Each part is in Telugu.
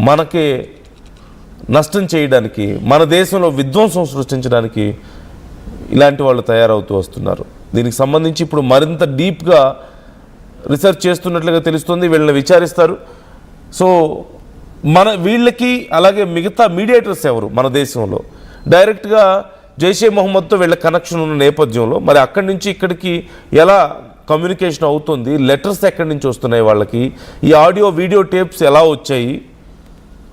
మనకి నష్టం చేయడానికి, మన దేశంలో విధ్వంసం సృష్టించడానికి ఇలాంటి వాళ్ళు తయారవుతూ వస్తున్నారు. దీనికి సంబంధించి ఇప్పుడు మరింత డీప్గా రీసెర్చ్ చేస్తున్నట్లుగా తెలుస్తుంది. వీళ్ళని విచారిస్తారు. సో వీళ్ళకి అలాగే మిగతా మీడియేటర్స్ ఎవరు మన దేశంలో డైరెక్ట్గా జైషే మొహమ్మద్తో వీళ్ళ కనెక్షన్ ఉన్న నేపథ్యంలో మరి అక్కడి నుంచి ఇక్కడికి ఎలా కమ్యూనికేషన్ అవుతుంది, లెటర్స్ ఎక్కడి నుంచి వస్తున్నాయి, వాళ్ళకి ఈ ఆడియో వీడియో టేప్స్ ఎలా వచ్చాయి,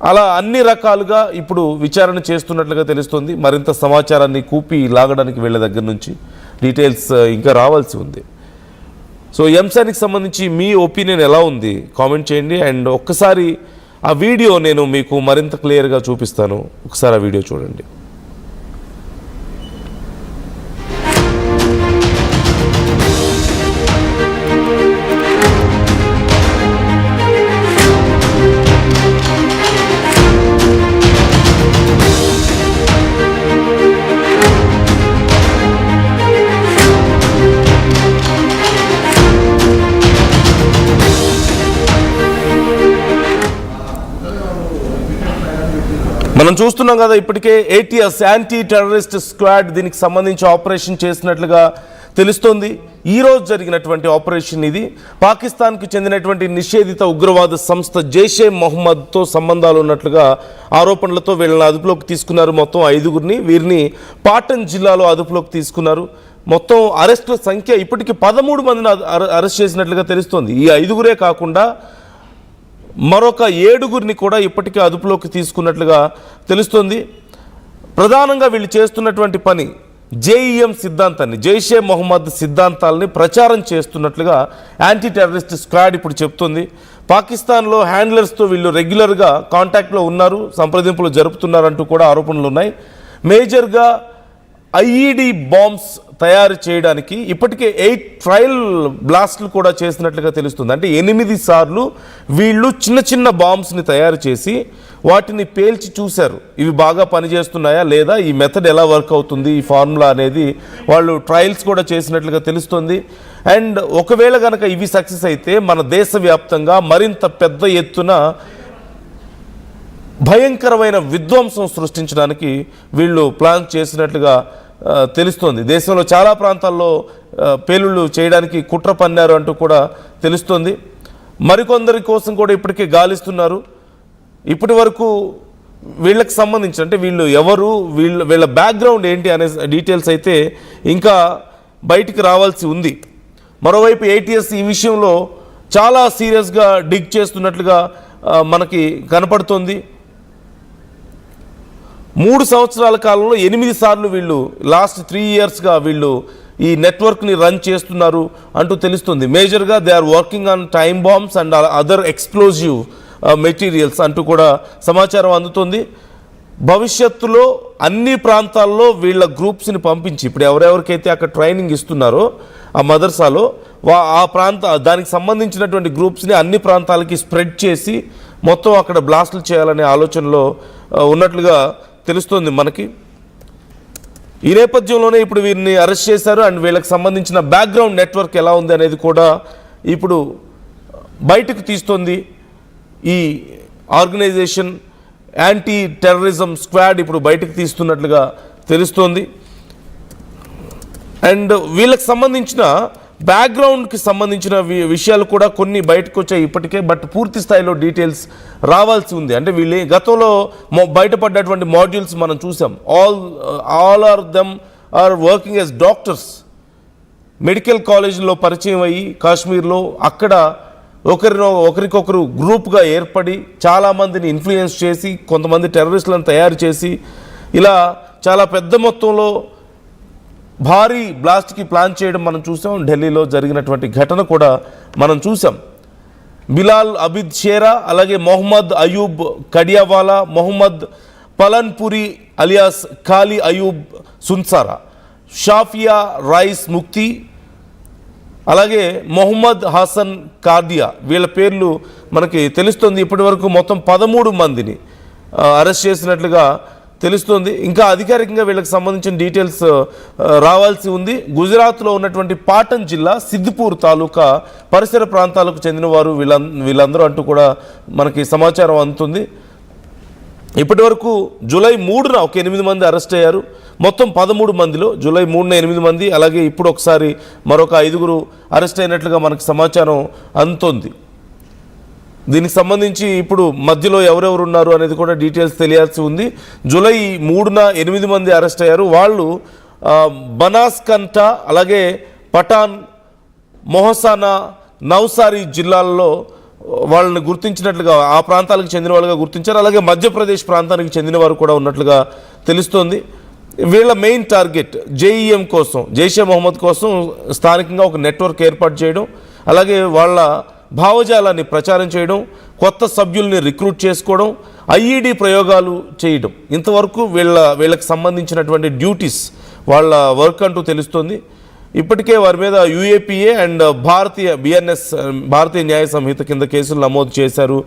అలా అన్ని రకాలుగా ఇప్పుడు విచారణ చేస్తున్నట్లుగా తెలుస్తుంది. మరింత సమాచారాన్ని కూపి లాగడానికి వీళ్ళ దగ్గర నుంచి డీటెయిల్స్ ఇంకా రావాల్సి ఉంది. సో ఈ అంశానికి సంబంధించి మీ ఒపీనియన్ ఎలా ఉంది కామెంట్ చేయండి. అండ్ ఒక్కసారి ఆ వీడియో నేను మీకు మరింత క్లియర్గా చూపిస్తాను. ఒకసారి ఆ వీడియో చూడండి. మనం చూస్తున్నాం కదా, ఇప్పటికే ATS యాంటీ టెర్రరిస్ట్ స్క్వాడ్ దీనికి సంబంధించి ఆపరేషన్ చేసినట్లుగా తెలుస్తోంది. ఈరోజు జరిగినటువంటి ఆపరేషన్ ఇది. పాకిస్తాన్కు చెందినటువంటి నిషేధిత ఉగ్రవాద సంస్థ జైషే మొహమ్మద్తో సంబంధాలు ఉన్నట్లుగా ఆరోపణలతో వీళ్ళని అదుపులోకి తీసుకున్నారు. మొత్తం 5గురిని, వీరిని పాటన్ జిల్లాలో అదుపులోకి తీసుకున్నారు. మొత్తం అరెస్టుల సంఖ్య ఇప్పటికీ 13 మందిని అరెస్ట్ చేసినట్లుగా తెలుస్తోంది. ఈ 5గురే కాకుండా మరొక 7గురిని కూడా ఇప్పటికే అదుపులోకి తీసుకున్నట్లుగా తెలుస్తుంది. ప్రధానంగా వీళ్ళు చేస్తున్నటువంటి పని JEM సిద్ధాంతాన్ని, జైషే మొహమ్మద్ సిద్ధాంతాలని ప్రచారం చేస్తున్నట్లుగా యాంటీ టెర్రరిస్ట్ స్క్వాడ్ ఇప్పుడు చెప్తుంది. పాకిస్తాన్లో హ్యాండ్లర్స్తో వీళ్ళు రెగ్యులర్గా కాంటాక్ట్లో ఉన్నారు, సంప్రదింపులు జరుపుతున్నారంటూ కూడా ఆరోపణలు ఉన్నాయి. మేజర్గా IED బాంబ్స్ తయారు చేయడానికి ఇప్పటికే 8 ట్రయల్ బ్లాస్ట్లు కూడా చేసినట్లుగా తెలుస్తుంది. అంటే 8 సార్లు వీళ్ళు చిన్న చిన్న బాంబ్స్ని తయారు చేసి వాటిని పేల్చి చూశారు. ఇవి బాగా పనిచేస్తున్నాయా లేదా, ఈ మెథడ్ ఎలా వర్క్ అవుతుంది, ఈ ఫార్ములా అనేది వాళ్ళు ట్రయల్స్ కూడా చేసినట్లుగా తెలుస్తుంది. అండ్ ఒకవేళ కనుక ఇవి సక్సెస్ అయితే మన దేశవ్యాప్తంగా మరింత పెద్ద ఎత్తున భయంకరమైన విధ్వంసం సృష్టించడానికి వీళ్ళు ప్లాన్ చేసినట్లుగా తెలుస్తోంది. దేశంలో చాలా ప్రాంతాల్లో పేలుళ్ళు చేయడానికి కుట్ర పన్నారు అంటూ కూడా తెలుస్తోంది. మరికొందరి కోసం కూడా ఇప్పటికే గాలిస్తున్నారు. ఇప్పటి వరకు వీళ్ళకి సంబంధించి అంటే వీళ్ళు ఎవరు, వీళ్ళ బ్యాక్గ్రౌండ్ ఏంటి అనే డీటెయిల్స్ అయితే ఇంకా బయటికి రావాల్సి ఉంది. మరోవైపు ATS ఈ విషయంలో చాలా సీరియస్గా డిగ్ చేస్తున్నట్లుగా మనకి కనపడుతోంది. 3 సంవత్సరాల కాలంలో 8 సార్లు వీళ్ళు లాస్ట్ 3 ఇయర్స్గా వీళ్ళు ఈ నెట్వర్క్ని రన్ చేస్తున్నారు అంటూ తెలుస్తుంది. మేజర్గా they are working on time bombs and other explosive materials అంటూ కూడా సమాచారం అందుతుంది. భవిష్యత్తులో అన్ని ప్రాంతాల్లో వీళ్ళ గ్రూప్స్ని పంపించి ఇప్పుడు ఎవరెవరికైతే అక్కడ ట్రైనింగ్ ఇస్తున్నారో ఆ మదర్సాలో దానికి సంబంధించినటువంటి గ్రూప్స్ని అన్ని ప్రాంతాలకి స్ప్రెడ్ చేసి మొత్తం అక్కడ బ్లాస్టులు చేయాలనే ఆలోచనలో ఉన్నట్లుగా తెలుస్తుంది మనకి. ఈ నేపథ్యంలోనే ఇప్పుడు వీరిని అరెస్ట్ చేశారు. అండ్ వీళ్ళకి సంబంధించిన బ్యాక్గ్రౌండ్ నెట్వర్క్ ఎలా ఉంది అనేది కూడా ఇప్పుడు బయటకు తీస్తుంది ఈ ఆర్గనైజేషన్. యాంటీ టెర్రరిజం స్క్వాడ్ ఇప్పుడు బయటకు తీస్తున్నట్లుగా తెలుస్తోంది. అండ్ వీళ్ళకి సంబంధించిన బ్యాక్గ్రౌండ్కి సంబంధించిన విషయాలు కూడా కొన్ని బయటకు వచ్చాయి ఇప్పటికే. బట్ పూర్తి స్థాయిలో డీటెయిల్స్ రావాల్సి ఉంది. అంటే వీళ్ళు గతంలో బయటపడ్డటువంటి మాడ్యూల్స్ మనం చూసాం. All are them are working as doctors. Medical కాలేజీలో పరిచయం అయ్యి కాశ్మీర్లో అక్కడ ఒకరికొకరు గ్రూప్గా ఏర్పడి చాలామందిని ఇన్ఫ్లుయెన్స్ చేసి కొంతమంది టెర్రరిస్టులను తయారు చేసి ఇలా చాలా పెద్ద మొత్తంలో భారీ బ్లాస్ట్కి ప్లాన్ చేయడం మనం చూసాం. ఢిల్లీలో జరిగినటువంటి ఘటన కూడా మనం చూసాం. బిలాల్ అబిద్ షేరా, అలాగే మొహమ్మద్ అయూబ్ కడియావాలా, మొహమ్మద్ పలన్పురి అలియాస్ ఖాళీ అయూబ్ సున్సారా, షాఫియా రైస్ ముక్తి, అలాగే మొహమ్మద్ హసన్ కార్డియా, వీళ్ళ పేర్లు మనకి తెలుస్తుంది. ఇప్పటి వరకు మొత్తం 13 మందిని అరెస్ట్ చేసినట్లుగా తెలుస్తుంది. ఇంకా అధికారికంగా వీళ్ళకి సంబంధించిన డీటెయిల్స్ రావాల్సి ఉంది. గుజరాత్లో ఉన్నటువంటి పాటన్ జిల్లా సిద్దిపూర్ తాలూకా పరిసర ప్రాంతాలకు చెందిన వారు వీళ్ళందరూ అంటూ కూడా మనకి సమాచారం అందుతుంది. ఇప్పటి వరకు జూలై 3న ఒక 8 మంది అరెస్ట్ అయ్యారు. మొత్తం 13 మందిలో జూలై 3న 8 మంది, అలాగే ఇప్పుడు ఒకసారి మరొక 5 అరెస్ట్ అయినట్లుగా మనకు సమాచారం అందుతోంది. దీనికి సంబంధించి ఇప్పుడు మధ్యలో ఎవరెవరు ఉన్నారు అనేది కూడా డీటెయిల్స్ తెలియాల్సి ఉంది. జూలై 3న 8 మంది అరెస్ట్ అయ్యారు. వాళ్ళు బనాస్కంఠ, అలాగే పఠాన్, మొహసానా, నవ్సారీ జిల్లాల్లో వాళ్ళని గుర్తించినట్లుగా, ఆ ప్రాంతాలకు చెందిన వాళ్ళుగా గుర్తించారు. అలాగే మధ్యప్రదేశ్ ప్రాంతానికి చెందిన వారు కూడా ఉన్నట్లుగా తెలుస్తోంది. వీళ్ళ మెయిన్ టార్గెట్ జేఈఎం కోసం, జైషే మొహమ్మద్ కోసం స్థానికంగా ఒక నెట్వర్క్ ఏర్పాటు చేయడం, అలాగే వాళ్ళ భావజాలాన్ని ప్రచారం చేయడం, కొత్త సభ్యుల్ని రిక్రూట్ చేసుకోవడం, ఐఈడి ప్రయోగాలు చేయడం. ఇంతవరకు వీళ్ళకి సంబంధించినటువంటి డ్యూటీస్, వాళ్ళ వర్క్ అంటూ తెలుస్తోంది. ఇప్పటికే వారి మీద యూఏపీఏ అండ్ భారతీయ బిఎన్ఎస్, భారతీయ న్యాయ సంహిత కింద కేసులు నమోదు చేశారు,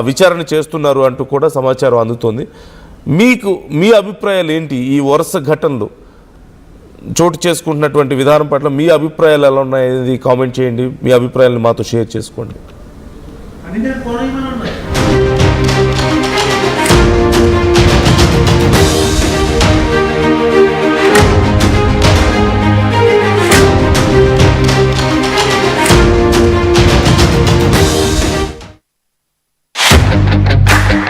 విచారణ చేస్తున్నారు అంటూ కూడా సమాచారం అందుతోంది. మీ అభిప్రాయాలు ఏంటి? ఈ వరుస ఘటనలు చోటు చేసుకుంటున్నటువంటి విధానం పట్ల మీ అభిప్రాయాలు ఎలా ఉన్నాయనేది కామెంట్ చేయండి. మీ అభిప్రాయాలను మాతో షేర్ చేసుకోండి.